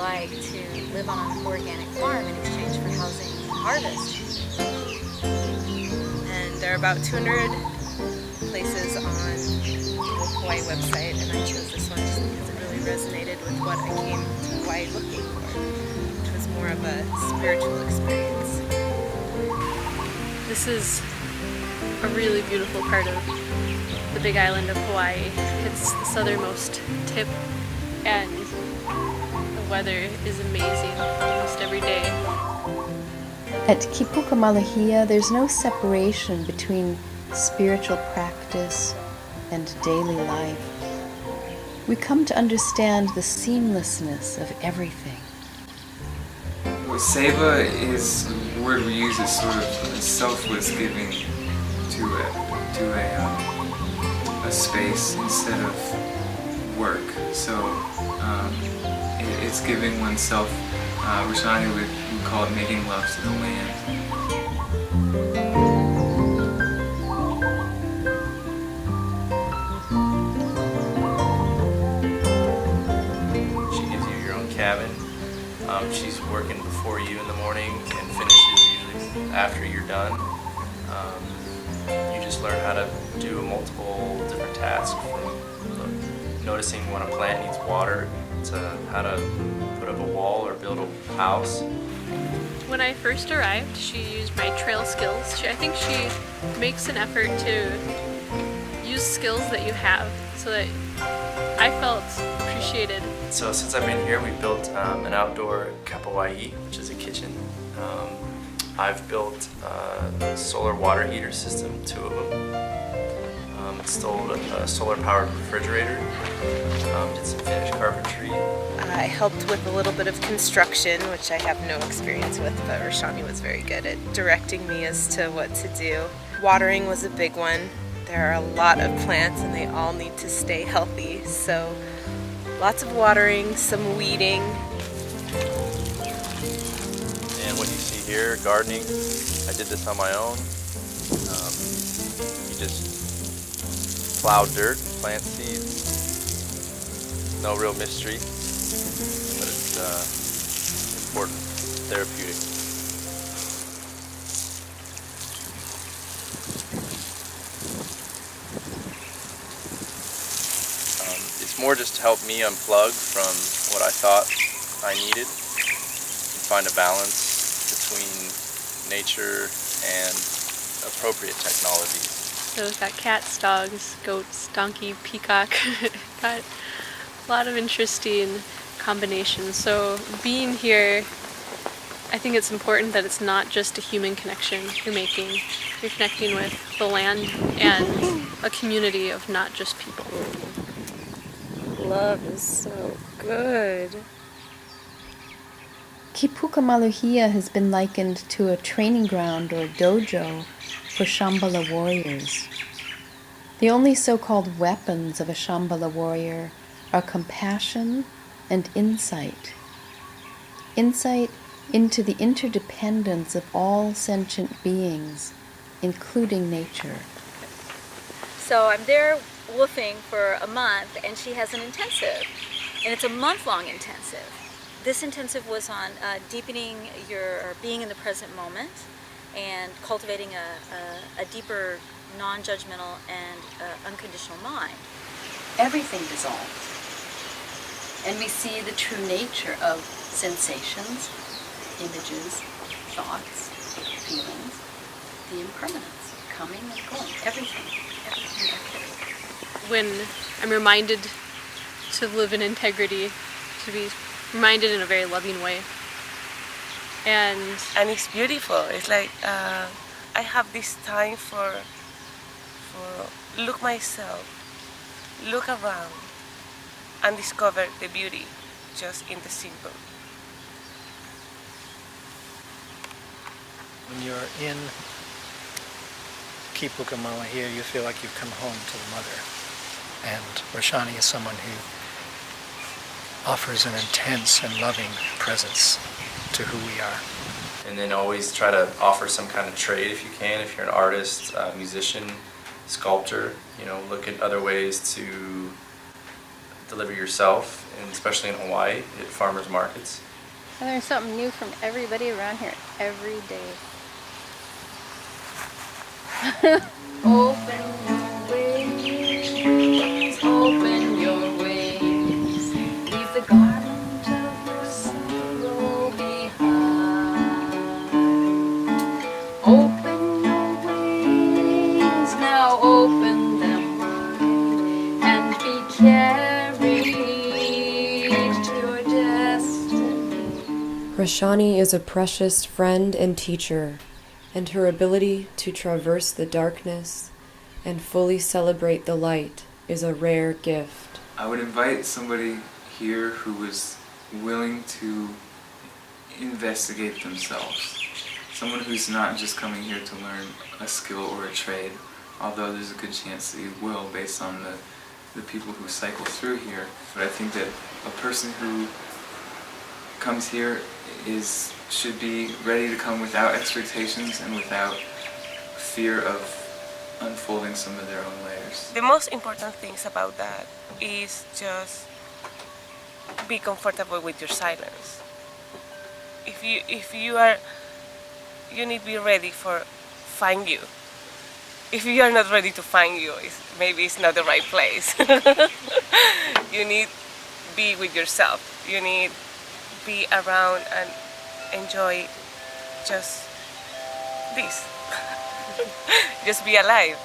like to live on an organic farm in exchange for housing and harvest. And there are about 200 places on the Hawaii website, and I chose this one just because it really resonated with what I came to Hawaii looking for, which was more of a spiritual experience. This is a really beautiful part of the Big Island of Hawaii. It's the southernmost tip, and the weather is amazing almost every day. At Kipukamaluhia, there's no separation between spiritual practice and daily life. We come to understand the seamlessness of everything. Seva is the word we use as sort of selfless giving to a space instead of work. So it's giving oneself. Rashani would call it making love to the land. She gives you your own cabin. She's working before you in the morning and finishes usually after you're done. You just learn how to do multiple different tasks, from noticing when a plant needs water to how to put up a wall or build a house. When I first arrived, she used my trail skills. I think she makes an effort to use skills that you have so that I felt appreciated. So since I've been here, we built an outdoor kapawai, which is a kitchen. I've built a solar water heater system, 2 of them. Installed a solar-powered refrigerator. Did some finished carpentry. I helped with a little bit of construction, which I have no experience with, but Rashani was very good at directing me as to what to do. Watering was a big one. There are a lot of plants and they all need to stay healthy, so lots of watering, some weeding. And what you see here, gardening, I did this on my own. You just plow dirt, plant seeds. No real mystery, but it's important, therapeutic. It's more just to help me unplug from what I thought I needed and find a balance between nature and appropriate technologies. So we've got cats, dogs, goats, donkey, peacock. Got a lot of interesting combinations. So being here, I think it's important that it's not just a human connection you're making. You're connecting with the land and a community of not just people. Love is so good. Kipukamaluhia has been likened to a training ground or dojo for Shambhala warriors. The only so-called weapons of a Shambhala warrior are compassion and insight. Insight into the interdependence of all sentient beings, including nature. So I'm there woofing for a month, and she has an intensive, and it's a month-long intensive. This intensive was on deepening or being in the present moment and cultivating a deeper, non-judgmental and unconditional mind. Everything dissolves, and we see the true nature of sensations, images, thoughts, feelings, the impermanence, coming and going, everything activity. When I'm reminded to live in integrity, to be reminded in a very loving way. And it's beautiful. It's like I have this time for look myself, look around, and discover the beauty just in the simple. When you're in Kipukamaluhia, you feel like you've come home to the mother. And Rashani is someone who offers an intense and loving presence to who we are. And then always try to offer some kind of trade if you can. If you're an artist, musician, sculptor, look at other ways to deliver yourself, and especially in Hawaii, at farmers markets. I learn something new from everybody around here every day. Open your wings, leave the garment of your sorrow behind. Open your wings, now open them wide, and be carried to your destiny. Rashani is a precious friend and teacher, and her ability to traverse the darkness and fully celebrate the light is a rare gift. I would invite somebody here who was willing to investigate themselves. Someone who's not just coming here to learn a skill or a trade, although there's a good chance that you will based on the people who cycle through here. But I think that a person who comes here should be ready to come without expectations and without fear of unfolding some of their own layers. The most important things about that is just be comfortable with your silence. You need to be ready for find you. If you are not ready to find you, maybe it's not the right place. You need to be with yourself. You need to be around and enjoy just this. Just be alive.